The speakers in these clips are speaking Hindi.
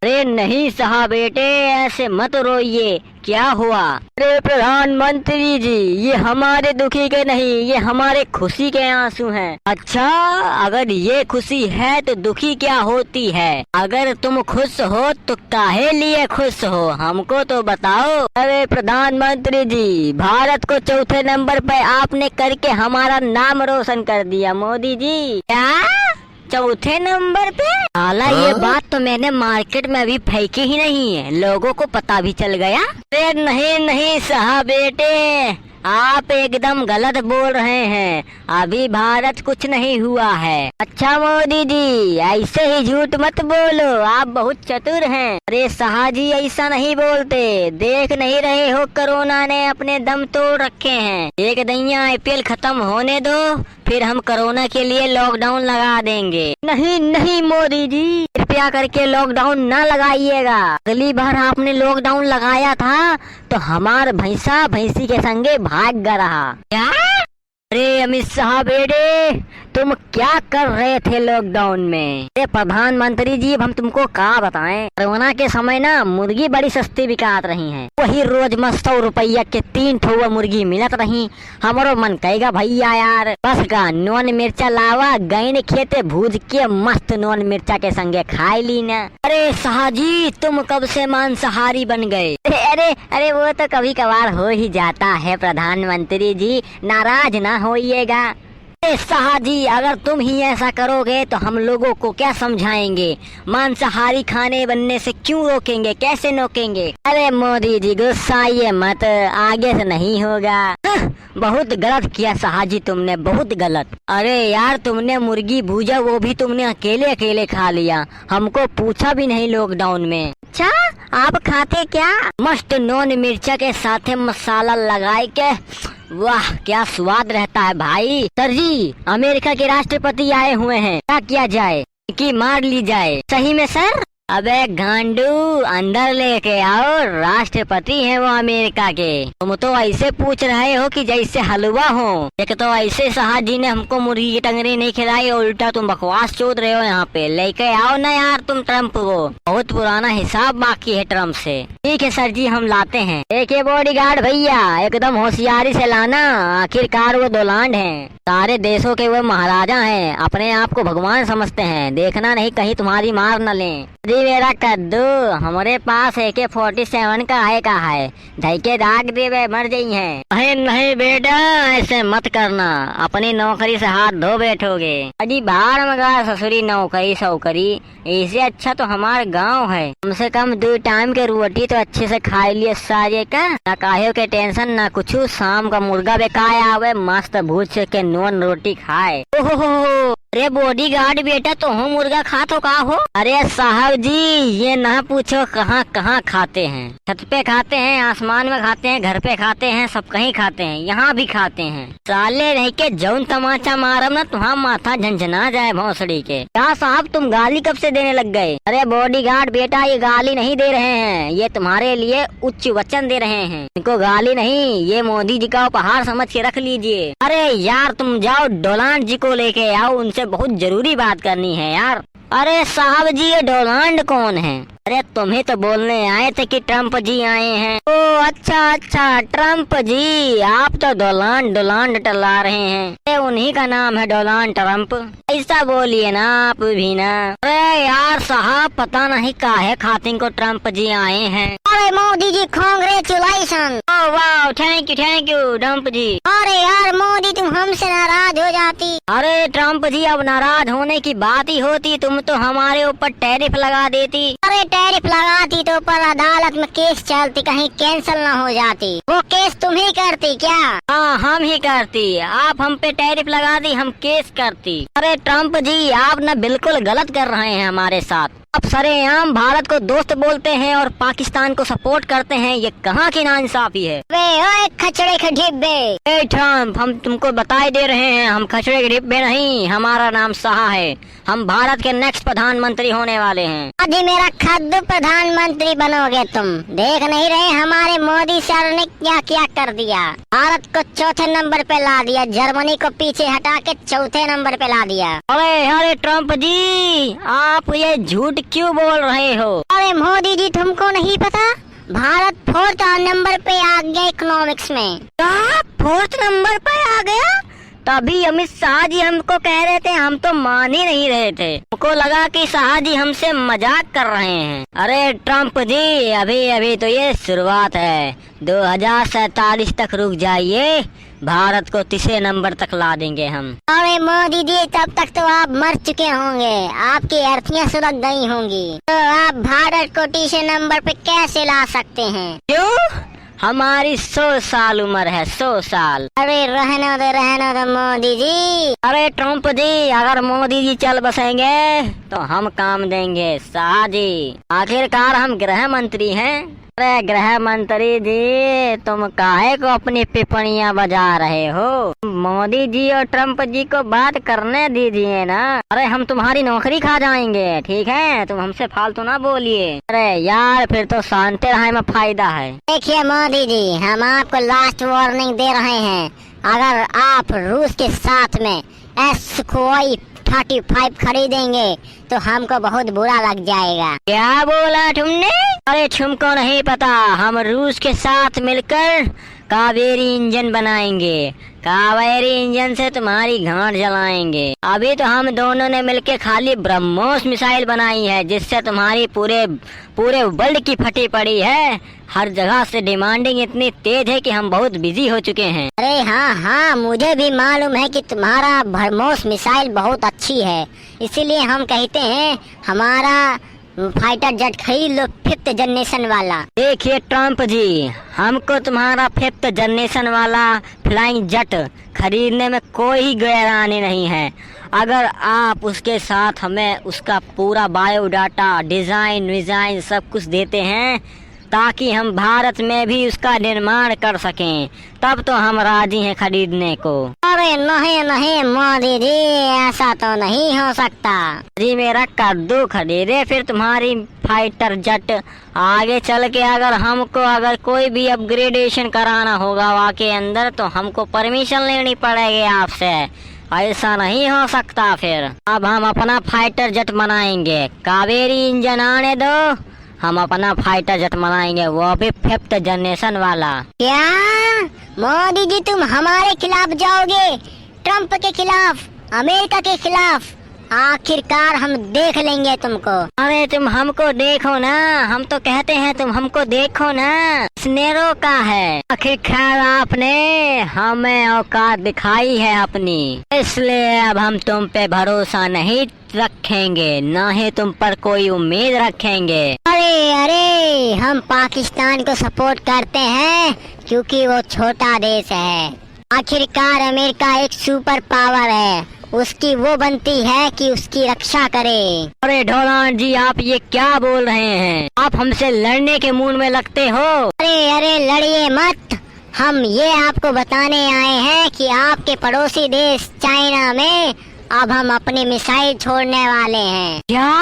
अरे नहीं साहब बेटे, ऐसे मत रोइए। क्या हुआ? अरे प्रधानमंत्री जी, ये हमारे दुखी के नहीं, ये हमारे खुशी के आंसू हैं। अच्छा, अगर ये खुशी है तो दुखी क्या होती है? अगर तुम खुश हो तो काहे लिए खुश हो, हमको तो बताओ। अरे प्रधानमंत्री जी, भारत को चौथे नंबर पे आपने करके हमारा नाम रोशन कर दिया मोदी जी। क्या चौथे नंबर पे? हालां ये बात तो मैंने मार्केट में अभी फेंकी ही नहीं है, लोगों को पता भी चल गया। अरे नहीं नहीं साहब बेटे, आप एकदम गलत बोल रहे हैं। अभी भारत कुछ नहीं हुआ है। अच्छा मोदी जी, ऐसे ही झूठ मत बोलो, आप बहुत चतुर हैं। अरे साहब जी, ऐसा नहीं बोलते। देख नहीं रहे हो कोरोना ने अपने दम तोड़ रखे हैं। एक दैया IPL खत्म होने दो, फिर हम कोरोना के लिए लॉकडाउन लगा देंगे। नहीं नहीं मोदी जी, कृपया करके लॉकडाउन न लगाइएगा। अगली बार आपने लॉकडाउन लगाया था तो हमार भैंसा भैंसी के संगे भाग गया रहा। क्या? अरे अमित शाह बेटे, तुम क्या कर रहे थे लॉकडाउन में? अरे प्रधानमंत्री जी, अब हम तुमको क्या बताएं। कोरोना के समय ना मुर्गी बड़ी सस्ती बिकात रही हैं। वही रोज में 100 रुपया के 3 ठो मुर्गी मिलत रही। हमारो मन कहेगा भैया यार, बस का नॉन मिर्चा लावा, गईन खेते भूज के मस्त नॉन मिर्चा के संगे खाई ली ना। अरे शाह जी, तुम कब से मांसाहारी बन गए? अरे अरे वो तो कभी कभार हो ही जाता है प्रधानमंत्री जी, नाराज ना होइएगा। शाह जी, अगर तुम ही ऐसा करोगे तो हम लोगों को क्या समझाएंगे? मांसाहारी खाने बनने से क्यों रोकेंगे, कैसे रोकेंगे? अरे मोदी जी गुस्साइए मत, आगे से नहीं होगा। बहुत गलत किया शाह जी तुमने, बहुत गलत। अरे यार, तुमने मुर्गी भूजा वो भी तुमने अकेले अकेले खा लिया, हमको पूछा भी नहीं लॉकडाउन में। अच्छा, आप खाते क्या? मस्त नॉन मिर्चा के साथ मसाला लगाए के, वाह क्या स्वाद रहता है भाई। सर जी, अमेरिका के राष्ट्रपति आए हुए हैं, क्या किया जाए कि मार ली जाए? सही में सर? अबे गांडू, अंदर लेके आओ, राष्ट्रपति हैं वो अमेरिका के। तुम तो ऐसे पूछ रहे हो कि जैसे हलवा हो। एक तो ऐसे शाह जी ने हमको मुर्गी की टंगरी नहीं खिलाई, उल्टा तुम बकवास चोद रहे हो यहाँ पे। लेके आओ ना यार तुम ट्रम्प को, बहुत पुराना हिसाब बाकी है ट्रम्प से। ठीक है सर जी, हम लाते हैं। देखिए बॉडीगार्ड भैया, एकदम होशियारी से लाना, आखिरकार वो दोलांड हैं, सारे देशों के वो महाराजा हैं, अपने आप को भगवान समझते हैं। देखना नहीं कहीं तुम्हारी मार न लें। जी मेरा कद्दू, हमारे पास AK-47 का है, धैके राख दे मर गई है। नहीं नहीं बेटा, ऐसे मत करना, अपनी नौकरी से हाथ धो बैठोगे। अजी बाहर मगा ससुरी नौकरी सौकरी, इससे अच्छा तो हमारा गांव है। कम से कम 2 टाइम के रोटी तो अच्छे से खाई लिए साजे का, ना काहे के टेंशन ना कुछ। शाम का मुर्गा बेकाया आवे, मस्त भूज के नॉन रोटी खाए। ओहो, अरे बॉडीगार्ड बेटा, तो हो मुर्गा खा तो का हो? अरे साहब जी, ये ना पूछो कहाँ कहाँ खाते हैं। छत पे खाते हैं, आसमान में खाते हैं, घर पे खाते हैं, सब कहीं खाते हैं, यहाँ भी खाते हैं। साले रह के जौन तमाचा मारम ना तुहां माथा झंझना जाए भौंसड़ी के। क्या साहब, तुम गाली कब से देने लग गए? अरे बॉडीगार्ड बेटा, ये गाली नहीं दे रहे हैं, ये तुम्हारे लिए उच्च वचन दे रहे हैं। इनको गाली नहीं, ये मोदी जी का उपहार समझ के रख लीजिए। अरे यार तुम जाओ डोलांड जी को लेके आओ, उनसे बहुत जरूरी बात करनी है यार। अरे साहब जी, ये डोलांड कौन है? अरे तुम्हें तो बोलने आए थे कि ट्रम्प जी आए हैं। ओ अच्छा अच्छा, ट्रम्प जी, आप तो डोलांड टला रहे हैं। अरे उन्हीं का नाम है डोलांड ट्रम्प, ऐसा बोलिए ना आप भी ना। अरे यार साहब, पता नहीं काहे खातिर को ट्रम्प जी आए हैं। अरे मोदी जी कांग्रेचुलेशन। ओह वाह, थैंक यू ट्रम्प जी। अरे यार मोदी, तुम हमसे नाराज हो जाती। अरे ट्रम्प जी, अब नाराज होने की बात ही होती, तुम तो हमारे ऊपर टैरिफ लगा देती। अरे टैरिफ लगाती तो पर अदालत में केस चलती, कहीं कैंसिल न हो जाती। वो केस तुम ही करती क्या? हाँ हम ही करती, आप हम पे टैरिफ लगा दी, हम केस करती। अरे ट्रम्प जी, आप न बिल्कुल गलत कर रहे हैं हमारे साथ। आप सरेआम भारत को दोस्त बोलते हैं और पाकिस्तान को सपोर्ट करते हैं, ये कहाँ की नाइंसाफी है। वे ओए खचड़े के डिब्बे। ए ट्रम्प, हम तुमको बताई दे रहे हैं, हम खचड़े के डिब्बे नहीं, हमारा नाम शाह है। हम भारत के नेक्स्ट प्रधानमंत्री होने वाले हैं। अभी मेरा खद्दू प्रधानमंत्री बनोगे तुम। देख नहीं रहे हमारे मोदी सर ने क्या क्या कर दिया। भारत को चौथे नंबर पे ला दिया, जर्मनी को पीछे हटा के चौथे नंबर पे ला दिया। अरे अरे ट्रम्प जी, आप ये झूठ क्यों बोल रहे हो? अरे मोदी जी, तुमको नहीं पता भारत 4th नंबर पे आ गया इकोनॉमिक्स में। क्या 4th नंबर पे आ गया? तभी अमित शाह जी हमको कह रहे थे, हम तो मान ही नहीं रहे थे। हमको लगा कि शाह जी हमसे मजाक कर रहे हैं। अरे ट्रम्प जी, अभी अभी तो ये शुरुआत है। 2047 तक रुक जाइए, भारत को 3 नंबर तक ला देंगे हम। अरे मोदी जी, तब तक तो आप मर चुके होंगे, आपकी अर्थियां सुलग गई होंगी, तो आप भारत को 3 नंबर पे कैसे ला सकते हैं? क्यों? हमारी 100 साल उम्र है, 100 साल। अरे रहने दो मोदी जी। अरे ट्रम्प जी, अगर मोदी जी चल बसेंगे तो हम काम देंगे शाह जी। आखिरकार हम गृह मंत्री हैं। अरे गृह मंत्री जी, तुम काहे को अपनी टिप्पणियां बजा रहे हो? मोदी जी और ट्रम्प जी को बात करने दीजिए ना। अरे हम तुम्हारी नौकरी खा जाएंगे, ठीक है? तुम हमसे फालतू ना बोलिए। अरे यार, फिर तो शांति रहे में फायदा है। देखिए मोदी जी, हम आपको लास्ट वार्निंग दे रहे हैं। अगर आप रूस के साथ में Sukhoi 35 खरीदेंगे तो हमको बहुत बुरा लग जाएगा। क्या बोला तुमने? अरे तुमको नहीं पता, हम रूस के साथ मिलकर कावेरी इंजन बनाएंगे। कावेरी इंजन से तुम्हारी गांड जलाएंगे। अभी तो हम दोनों ने मिलके खाली ब्रह्मोस मिसाइल बनाई है, जिससे तुम्हारी पूरे वर्ल्ड की फटी पड़ी है। हर जगह से डिमांडिंग इतनी तेज है कि हम बहुत बिजी हो चुके हैं। अरे हाँ, मुझे भी मालूम है कि तुम्हारा ब्रह्मोस मिसाइल बहुत अच्छी है, इसीलिए हम कहते हैं हमारा फाइटर जेट खरीद लो 5th जनरेशन वाला। देखिए ट्रम्प जी, हमको तुम्हारा 5th जनरेशन वाला फ्लाइंग जेट खरीदने में कोई गैरानी नहीं है, अगर आप उसके साथ हमें उसका पूरा बायोडाटा, डिजाइन सब कुछ देते हैं ताकि हम भारत में भी उसका निर्माण कर सकें, तब तो हम राजी हैं खरीदने को। अरे नहीं मोदी जी, ऐसा तो नहीं हो सकता जी। मेरा कद्दू खरीदे फिर तुम्हारी फाइटर जेट। आगे चल के अगर कोई भी अपग्रेडेशन कराना होगा वहाँ के अंदर, तो हमको परमिशन लेनी पड़ेगी आपसे। ऐसा नहीं हो सकता। फिर अब हम अपना फाइटर जेट बनाएंगे, कावेरी इंजन आने दो, हम अपना फाइटर जेट बनाएंगे, वो भी 5th जनरेशन वाला। क्या मोदी जी, तुम हमारे खिलाफ जाओगे? ट्रम्प के खिलाफ, अमेरिका के खिलाफ? आखिरकार हम देख लेंगे तुमको। अरे तुम हमको देखो ना, हम तो कहते हैं तुम हमको देखो ना, स्नेरो का है। आखिरकार आपने हमें औकात दिखाई है अपनी, इसलिए अब हम तुम पे भरोसा नहीं रखेंगे, ना ही तुम पर कोई उम्मीद रखेंगे। अरे हम पाकिस्तान को सपोर्ट करते हैं क्योंकि वो छोटा देश है। आखिरकार अमेरिका एक सुपर पावर है, उसकी वो बनती है कि उसकी रक्षा करे। अरे ढोलान जी, आप ये क्या बोल रहे हैं? आप हमसे लड़ने के मूड में लगते हो। अरे लड़िए मत, हम ये आपको बताने आए हैं कि आपके पड़ोसी देश चाइना में अब हम अपनी मिसाइल छोड़ने वाले हैं। क्या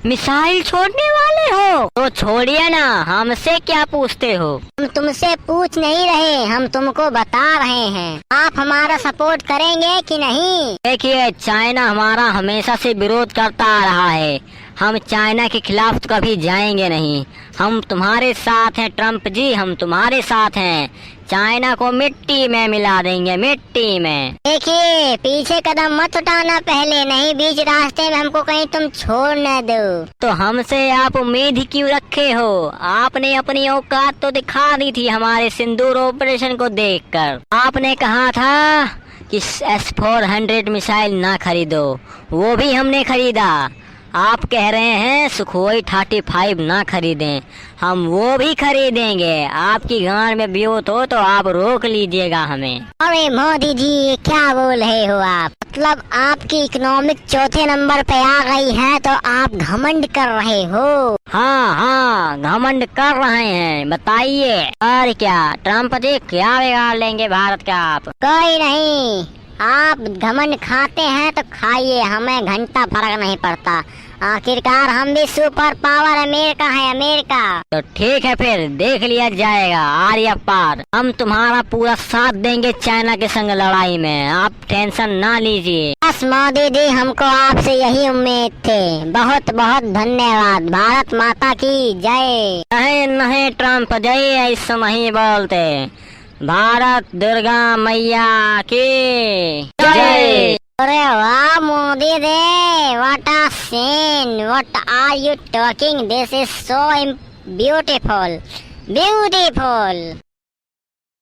मिसाइल छोड़ने वाले हो? तो छोड़िए ना, हमसे क्या पूछते हो? हम तुमसे पूछ नहीं रहे, हम तुमको बता रहे हैं। आप हमारा सपोर्ट करेंगे कि नहीं? देखिए, चाइना हमारा हमेशा से विरोध करता आ रहा है, हम चाइना के खिलाफ तो कभी जाएंगे नहीं। हम तुम्हारे साथ हैं ट्रम्प जी, हम तुम्हारे साथ हैं। चाइना को मिट्टी में मिला देंगे, मिट्टी में। देखिए, पीछे कदम मत उठाना पहले, नहीं बीच रास्ते में हमको कहीं तुम छोड़ न दो। तो हमसे आप उम्मीद ही क्यों रखे हो? आपने अपनी औकात तो दिखा दी थी हमारे सिंदूर ऑपरेशन को देखकर। आपने कहा था कि S-400 मिसाइल ना खरीदो, वो भी हमने खरीदा। आप कह रहे हैं सुखोई 35 ना खरीदें, हम वो भी खरीदेंगे। आपकी गांड में ब्योत हो तो आप रोक लीजिएगा हमें। अरे मोदी जी, ये क्या बोल रहे हो आप? मतलब आपकी इकोनॉमिक चौथे नंबर पे आ गई है तो आप घमंड कर रहे हो? हाँ हाँ, घमंड कर रहे हैं। बताइए और क्या ट्रम्प जी क्या बिगाड़ लेंगे भारत का आप? कोई नहीं, आप घमंड खाते हैं तो खाइए, हमें घंटा फर्क नहीं पड़ता। आखिरकार हम भी सुपर पावर अमेरिका है, अमेरिका। तो ठीक है, फिर देख लिया जाएगा आर्या पार। हम तुम्हारा पूरा साथ देंगे चाइना के संग लड़ाई में, आप टेंशन ना लीजिए। बस मोदी जी, हमको आपसे यही उम्मीद थी। बहुत बहुत धन्यवाद। भारत माता की जय। नहीं नहीं ट्रम्प जी, ऐसा नहीं बोलते। भारत दुर्गा मैया की जय। अरे वाह Modi ji, what a scene, what are you talking? This is so beautiful, beautiful.